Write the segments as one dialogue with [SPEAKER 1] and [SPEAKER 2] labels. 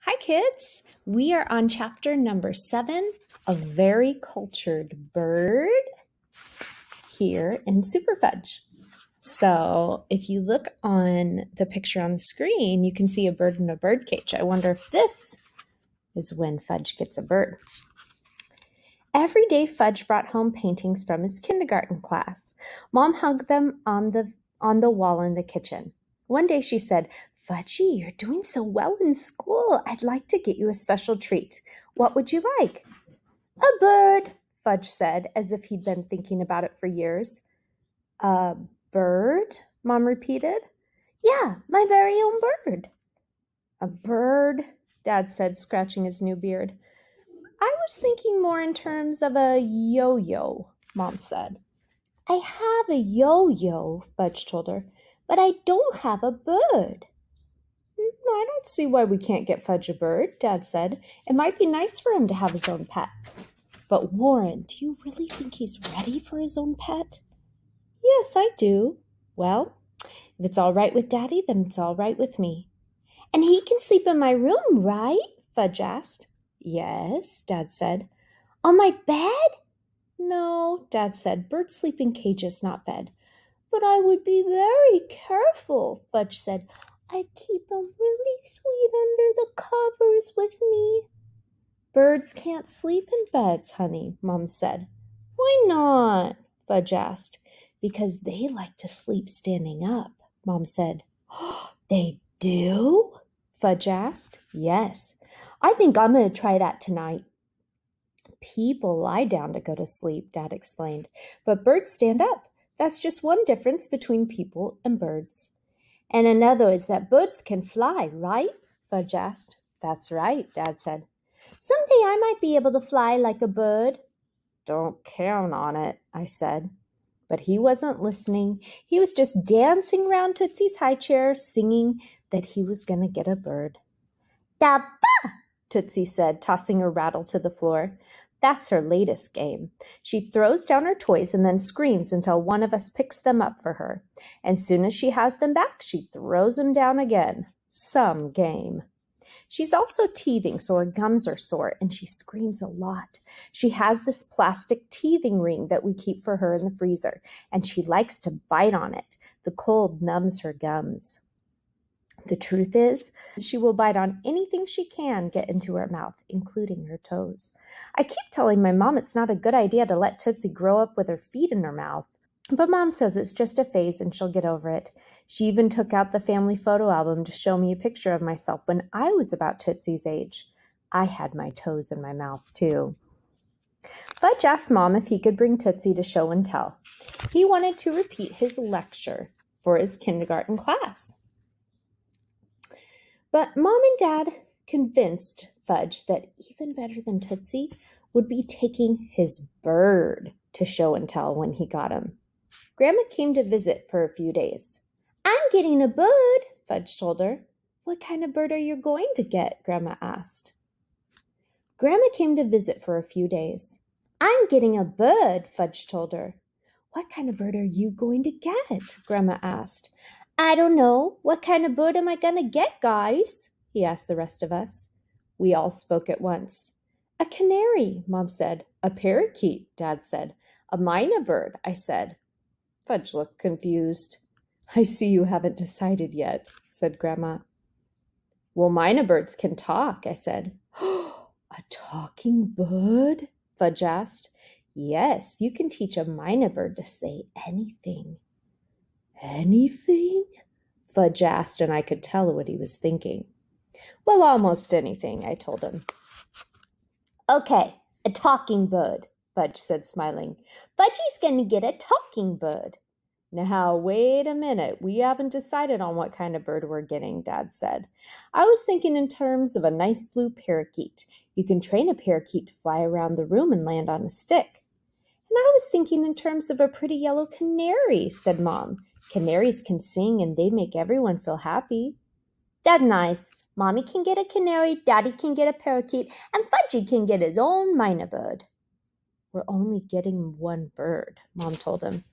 [SPEAKER 1] Hi, kids. We are on chapter number 7, A Very Cultured Bird, here in Superfudge. So if you look on the picture on the screen, you can see a bird in a bird cage. I wonder if this is when Fudge gets a bird. Every day, Fudge brought home paintings from his kindergarten class. Mom hung them on the wall in the kitchen. One day she said, "Fudgy, you're doing so well in school. I'd like to get you a special treat. What would you like?" "A bird," Fudge said, as if he'd been thinking about it for years. "A bird?" Mom repeated. "Yeah, my very own bird." "A bird," Dad said, scratching his new beard. "I was thinking more in terms of a yo-yo," Mom said. "I have a yo-yo," Fudge told her, "but I don't have a bird." "I don't see why we can't get Fudge a bird," Dad said. "It might be nice for him to have his own pet." "But Warren, do you really think he's ready for his own pet?" "Yes, I do." "Well, if it's all right with Daddy, then it's all right with me." "And he can sleep in my room, right?" Fudge asked. "Yes," Dad said. "On my bed?" "No," Dad said. "Birds sleep in cages, not bed." "But I would be very careful," Fudge said. "I'd keep them really sweet under the covers with me." "Birds can't sleep in beds, honey," Mom said. "Why not?" Fudge asked. "Because they like to sleep standing up," Mom said. "They do?" Fudge asked. "Yes. I think I'm going to try that tonight." "People lie down to go to sleep," Dad explained, "but birds stand up. That's just one difference between people and birds." "And another is that birds can fly, right?" Fudge asked. "That's right," Dad said. "Someday I might be able to fly like a bird." "Don't count on it," I said. But he wasn't listening. He was just dancing around Tootsie's high chair, singing that he was going to get a bird. "Da-ba!" Tootsie said, tossing her rattle to the floor. That's her latest game. She throws down her toys and then screams until one of us picks them up for her. And soon as she has them back, she throws them down again. Some game. She's also teething, so her gums are sore, and she screams a lot. She has this plastic teething ring that we keep for her in the freezer, and she likes to bite on it. The cold numbs her gums. The truth is, she will bite on anything she can get into her mouth, including her toes. I keep telling my mom it's not a good idea to let Tootsie grow up with her feet in her mouth. But Mom says it's just a phase and she'll get over it. She even took out the family photo album to show me a picture of myself when I was about Tootsie's age. I had my toes in my mouth, too. Fudge asked Mom if he could bring Tootsie to show and tell. He wanted to repeat his lecture for his kindergarten class. But Mom and Dad convinced Fudge that even better than Tootsie would be taking his bird to show and tell when he got him. Grandma came to visit for a few days. "I'm getting a bird," Fudge told her. "What kind of bird are you going to get?" Grandma asked. Grandma came to visit for a few days. "I'm getting a bird," Fudge told her. "What kind of bird are you going to get?" Grandma asked. "I don't know. What kind of bird am I going to get, guys?" he asked the rest of us. We all spoke at once. "A canary," Mom said. "A parakeet," Dad said. "A mynah bird," I said. Fudge looked confused. "I see you haven't decided yet," said Grandma. "Well, mynah birds can talk," I said. "A talking bird?" Fudge asked. "Yes, you can teach a mynah bird to say anything." "Anything?" Fudge asked, and I could tell what he was thinking. "Well, almost anything," I told him. "Okay, a talking bird," Fudge said, smiling. "Fudgy's going to get a talking bird." "Now, wait a minute. We haven't decided on what kind of bird we're getting," Dad said. "I was thinking in terms of a nice blue parakeet. You can train a parakeet to fly around the room and land on a stick." "And I was thinking in terms of a pretty yellow canary," said Mom. "Canaries can sing and they make everyone feel happy." "That's nice. Mommy can get a canary, Daddy can get a parakeet, and Fudgy can get his own mynah bird." "We're only getting one bird," Mom told him.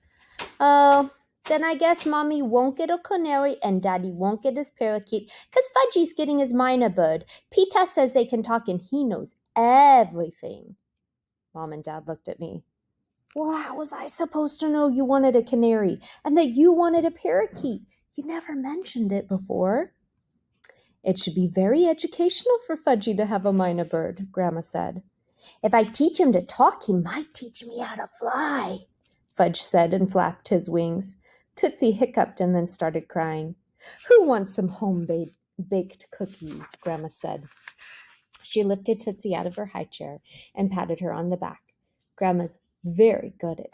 [SPEAKER 1] "Oh, Then I guess Mommy won't get a canary and Daddy won't get his parakeet because Fudgy's getting his minor bird. Peter says they can talk and he knows everything. Mom and Dad looked at me. Well, how was I supposed to know you wanted a canary and that you wanted a parakeet? You never mentioned it before. It should be very educational for Fudgy to have a minor bird, Grandma said. If I teach him to talk, he might teach me how to fly, Fudge said and flapped his wings. Tootsie hiccuped and then started crying. Who wants some home-baked cookies? Grandma said. She lifted Tootsie out of her high chair and patted her on the back. Grandma's very good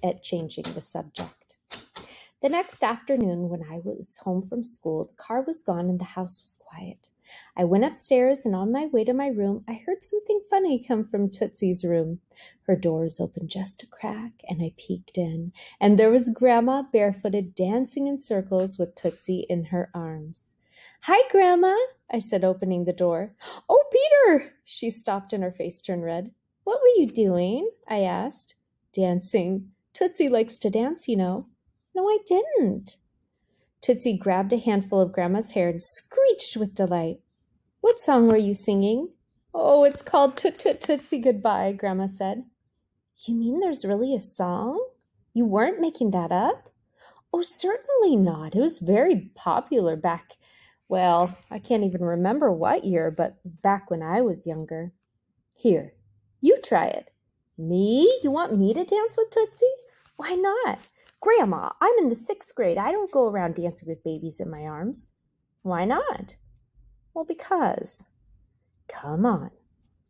[SPEAKER 1] at changing the subject. The next afternoon, when I was home from school, the car was gone and the house was quiet. I went upstairs, and on my way to my room, I heard something funny come from Tootsie's room. Her doors opened just a crack, and I peeked in, and there was Grandma barefooted dancing in circles with Tootsie in her arms. Hi, Grandma, I said, opening the door. Oh, Peter! She stopped and her face turned red. What were you doing? I asked. Dancing. Tootsie likes to dance, you know. No, I didn't. Tootsie grabbed a handful of Grandma's hair and screeched with delight. What song were you singing? Oh, it's called Toot Toot Tootsie Goodbye, Grandma said. You mean there's really a song? You weren't making that up? Oh, certainly not. It was very popular back, well, I can't even remember what year, but back when I was younger. Here, you try it. Me? You want me to dance with Tootsie? Why not? Grandma, I'm in the 6th grade. I don't go around dancing with babies in my arms. Why not? Well, because. Come on.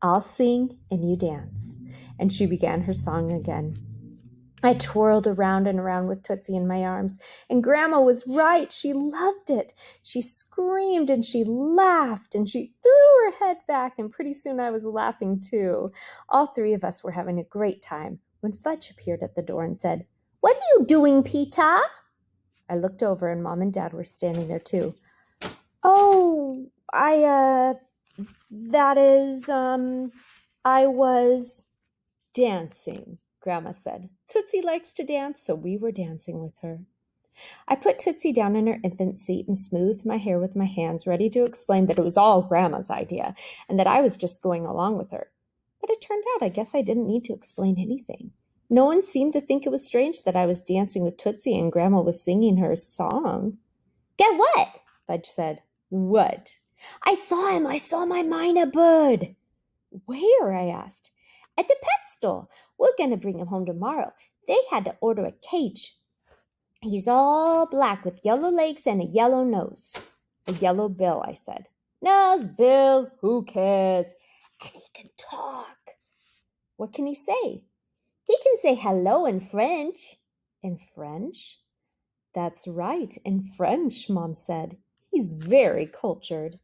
[SPEAKER 1] I'll sing and you dance. And she began her song again. I twirled around and around with Tootsie in my arms, and Grandma was right. She loved it. She screamed and she laughed and she threw her head back, and pretty soon I was laughing too. All three of us were having a great time when Fudge appeared at the door and said, What are you doing, Peter? I looked over and Mom and Dad were standing there too. Oh, I was dancing, Grandma said. Tootsie likes to dance, so we were dancing with her. I put Tootsie down in her infant seat and smoothed my hair with my hands, ready to explain that it was all Grandma's idea and that I was just going along with her. But it turned out I guess I didn't need to explain anything. No one seemed to think it was strange that I was dancing with Tootsie and Grandma was singing her song. Get what? Fudge said. What? I saw him. I saw my minor bird. Where? I asked. At the pet store. We're going to bring him home tomorrow. They had to order a cage. He's all black with yellow legs and a yellow nose. A yellow bill, I said. Nose, bill, who cares? And he can talk. What can he say? He can say hello in French. In French? That's right, in French, Mom said. He's very cultured.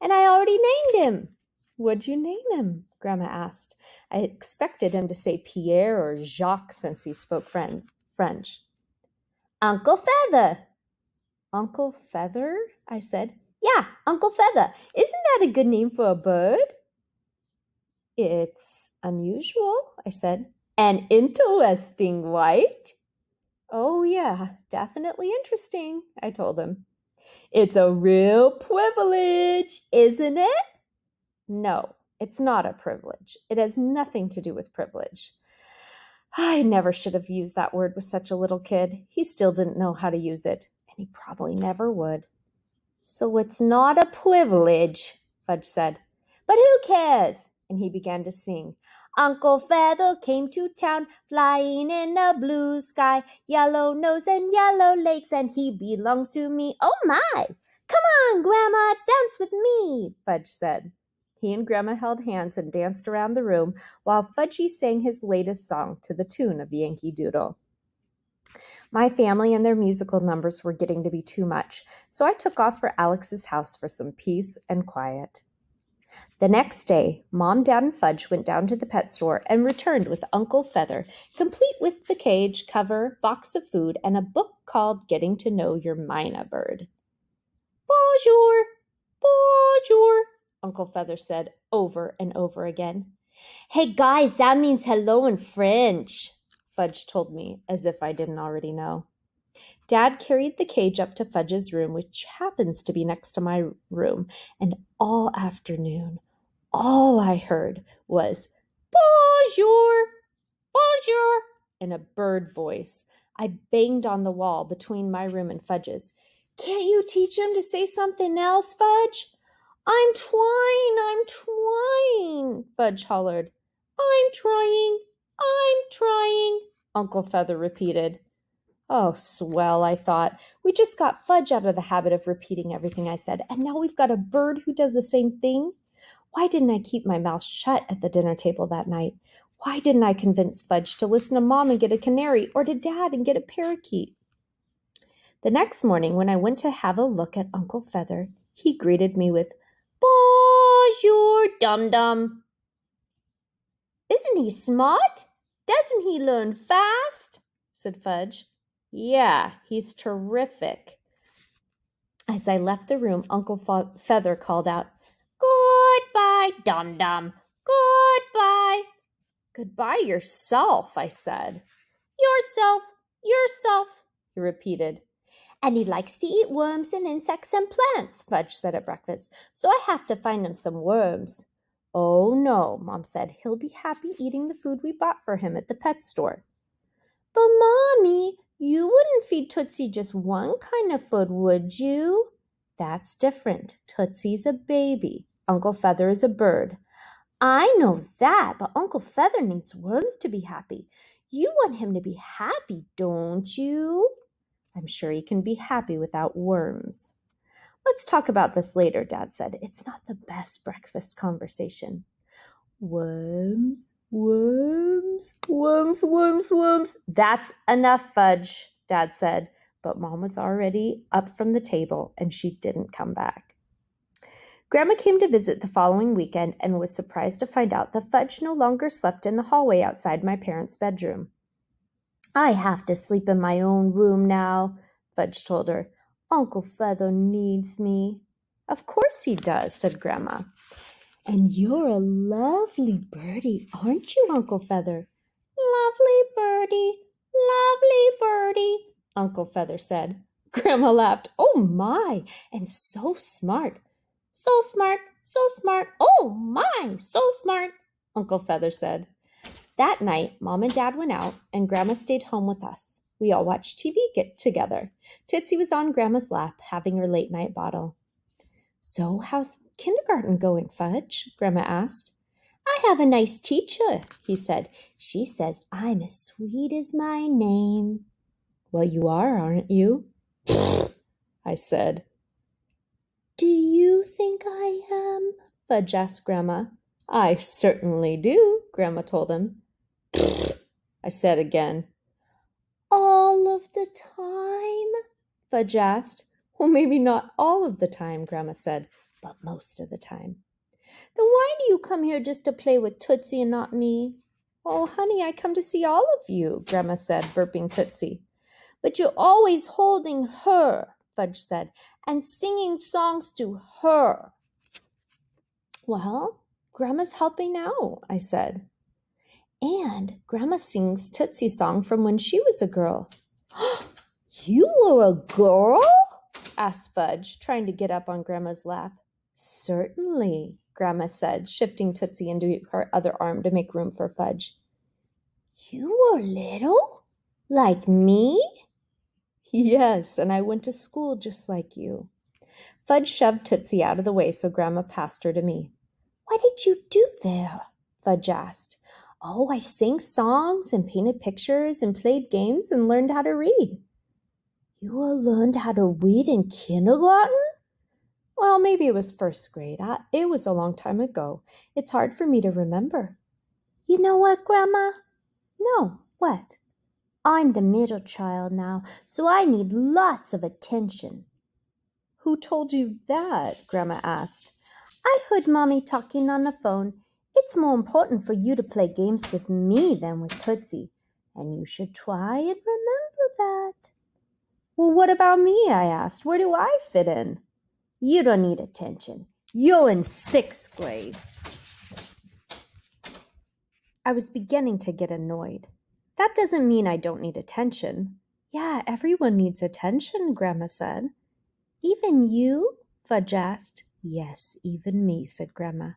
[SPEAKER 1] And I already named him. What'd you name him? Grandma asked. I expected him to say Pierre or Jacques since he spoke French. Uncle Feather. Uncle Feather? I said. Yeah, Uncle Feather. Isn't that a good name for a bird? It's unusual, I said. And interesting, right? Oh, yeah, definitely interesting, I told him. It's a real privilege, isn't it? No, it's not a privilege. It has nothing to do with privilege. I never should have used that word with such a little kid. He still didn't know how to use it, and he probably never would. So it's not a privilege, Fudge said. But who cares? And he began to sing. Uncle Feather came to town, flying in a blue sky, yellow nose and yellow legs, and he belongs to me. Oh my! Come on, Grandma, dance with me, Fudge said. He and Grandma held hands and danced around the room while Fudgy sang his latest song to the tune of Yankee Doodle. My family and their musical numbers were getting to be too much, so I took off for Alex's house for some peace and quiet. The next day, Mom, Dad, and Fudge went down to the pet store and returned with Uncle Feather, complete with the cage, cover, box of food, and a book called Getting to Know Your Mina Bird. Bonjour, bonjour, Uncle Feather said over and over again. Hey guys, that means hello in French, Fudge told me, as if I didn't already know. Dad carried the cage up to Fudge's room, which happens to be next to my room, and all afternoon, all I heard was, "Bonjour, bonjour," in a bird voice. I banged on the wall between my room and Fudge's. "Can't you teach him to say something else, Fudge?" I'm trying, Fudge hollered. I'm trying, Uncle Feather repeated. Oh, swell, I thought. We just got Fudge out of the habit of repeating everything I said, and now we've got a bird who does the same thing. Why didn't I keep my mouth shut at the dinner table that night? Why didn't I convince Fudge to listen to Mom and get a canary, or to Dad and get a parakeet? The next morning, when I went to have a look at Uncle Feather, he greeted me with, "Bonjour, dum-dum." "Isn't he smart? Doesn't he learn fast?" said Fudge. "Yeah, he's terrific." As I left the room, Uncle Feather called out, "Goodbye, dum-dum. Goodbye." "Goodbye yourself," I said. Yourself, he repeated. "And he likes to eat worms and insects and plants," Fudge said at breakfast, "so I have to find him some worms." "Oh, no," Mom said. "He'll be happy eating the food we bought for him at the pet store." "But, Mommy, you wouldn't feed Tootsie just one kind of food, would you?" "That's different. Tootsie's a baby. Uncle Feather is a bird." "I know that, but Uncle Feather needs worms to be happy. You want him to be happy, don't you?" "I'm sure he can be happy without worms." "Let's talk about this later," Dad said. "It's not the best breakfast conversation." "Worms. That's enough, Fudge," Dad said. But Mom was already up from the table, and she didn't come back. Grandma came to visit the following weekend and was surprised to find out that Fudge no longer slept in the hallway outside my parents' bedroom. "I have to sleep in my own room now," Fudge told her. "Uncle Feather needs me." "Of course he does," said Grandma. "And you're a lovely birdie, aren't you, Uncle Feather?" Lovely birdie, Uncle Feather said. Grandma laughed. "Oh, my, and so smart." So smart, oh, my, so smart," Uncle Feather said. That night, Mom and Dad went out, and Grandma stayed home with us. We all watched TV together. Tootsie was on Grandma's lap, having her late-night bottle. "So, how's kindergarten going, Fudge?" Grandma asked. "I have a nice teacher," he said. "She says I'm as sweet as my name." "Well, you are, aren't you?" I said. "Do you think I am?" Fudge asked Grandma. "I certainly do," Grandma told him. I said again. "All of the time?" Fudge asked. "Well, maybe not all of the time," Grandma said, "but most of the time." "Then why do you come here just to play with Tootsie and not me?" "Oh, honey, I come to see all of you," Grandma said, burping Tootsie. "But you're always holding her," Fudge said, "and singing songs to her." "Well, Grandma's helping out," I said. "And Grandma sings Tootsie's song from when she was a girl." "You were a girl?" asked Fudge, trying to get up on Grandma's lap. "Certainly," Grandma said, shifting Tootsie into her other arm to make room for Fudge. "You were little? Like me?" "Yes, and I went to school just like you." Fudge shoved Tootsie out of the way so Grandma passed her to me. "What did you do there?" Fudge asked. "Oh, I sang songs and painted pictures and played games and learned how to read." "You learned how to read in kindergarten?" "Well, maybe it was first grade. It was a long time ago. It's hard for me to remember." "You know what, Grandma?" "No, what?" "I'm the middle child now, so I need lots of attention." "Who told you that?" Grandma asked. "I heard Mommy talking on the phone. It's more important for you to play games with me than with Tootsie, and you should try and remember that." "Well, what about me?" I asked. "Where do I fit in?" "You don't need attention. You're in 6th grade." I was beginning to get annoyed. "That doesn't mean I don't need attention." Yeah, everyone needs attention, Grandma said. Even you? Fudge asked. Yes, even me, said Grandma.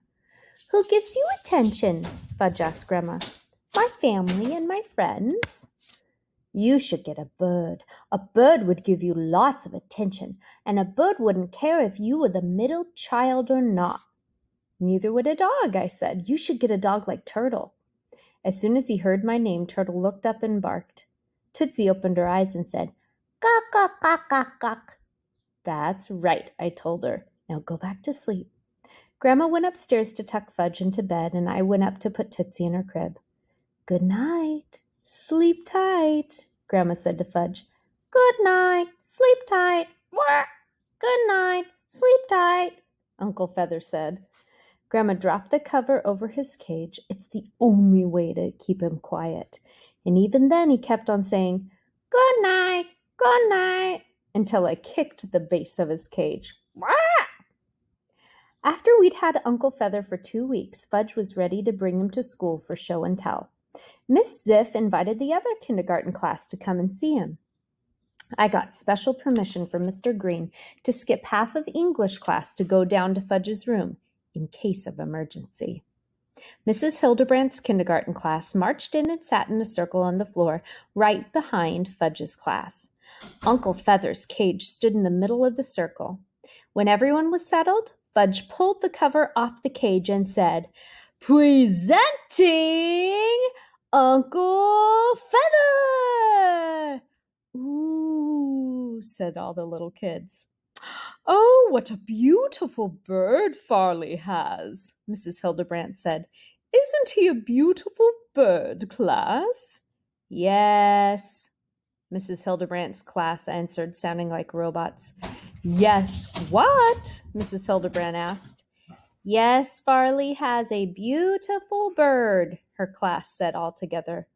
[SPEAKER 1] Who gives you attention? Fudge asked Grandma. My family and my friends. You should get a bird. A bird would give you lots of attention, and a bird wouldn't care if you were the middle child or not. Neither would a dog, I said. You should get a dog like Turtle. As soon as he heard my name, Turtle looked up and barked. Tootsie opened her eyes and said, "Gawk, gawk, gawk, gawk, gawk." That's right, I told her. Now go back to sleep. Grandma went upstairs to tuck Fudge into bed, and I went up to put Tootsie in her crib. Good night. Sleep tight, Grandma said to Fudge. Good night. Sleep tight. Wah! Good night. Sleep tight, Uncle Feather said. Grandma dropped the cover over his cage. It's the only way to keep him quiet. And even then he kept on saying, good night, until I kicked the base of his cage. Wah! After we'd had Uncle Feather for 2 weeks, Fudge was ready to bring him to school for show and tell. Miss Ziff invited the other kindergarten class to come and see him. I got special permission from Mr. Green to skip half of English class to go down to Fudge's room, in case of emergency. Mrs. Hildebrandt's kindergarten class marched in and sat in a circle on the floor right behind Fudge's class. Uncle Feather's cage stood in the middle of the circle. When everyone was settled, Fudge pulled the cover off the cage and said, Presenting Uncle Feather! Ooh, said all the little kids. Oh, what a beautiful bird Farley has, Mrs. Hildebrandt said. Isn't he a beautiful bird, class? Yes, Mrs. Hildebrandt's class answered, sounding like robots. Yes, what? Mrs. Hildebrandt asked. Yes, Farley has a beautiful bird, her class said all together.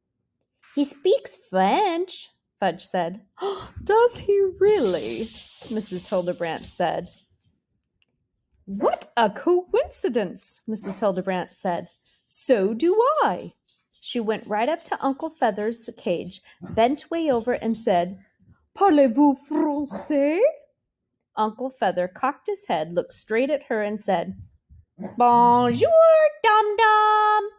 [SPEAKER 1] He speaks French, Fudge said. Oh, does he really? Mrs. Hildebrandt said. What a coincidence, Mrs. Hildebrandt said. So do I. She went right up to Uncle Feather's cage, bent way over and said, Parlez-vous français? Uncle Feather cocked his head, looked straight at her and said, Bonjour, dum-dum.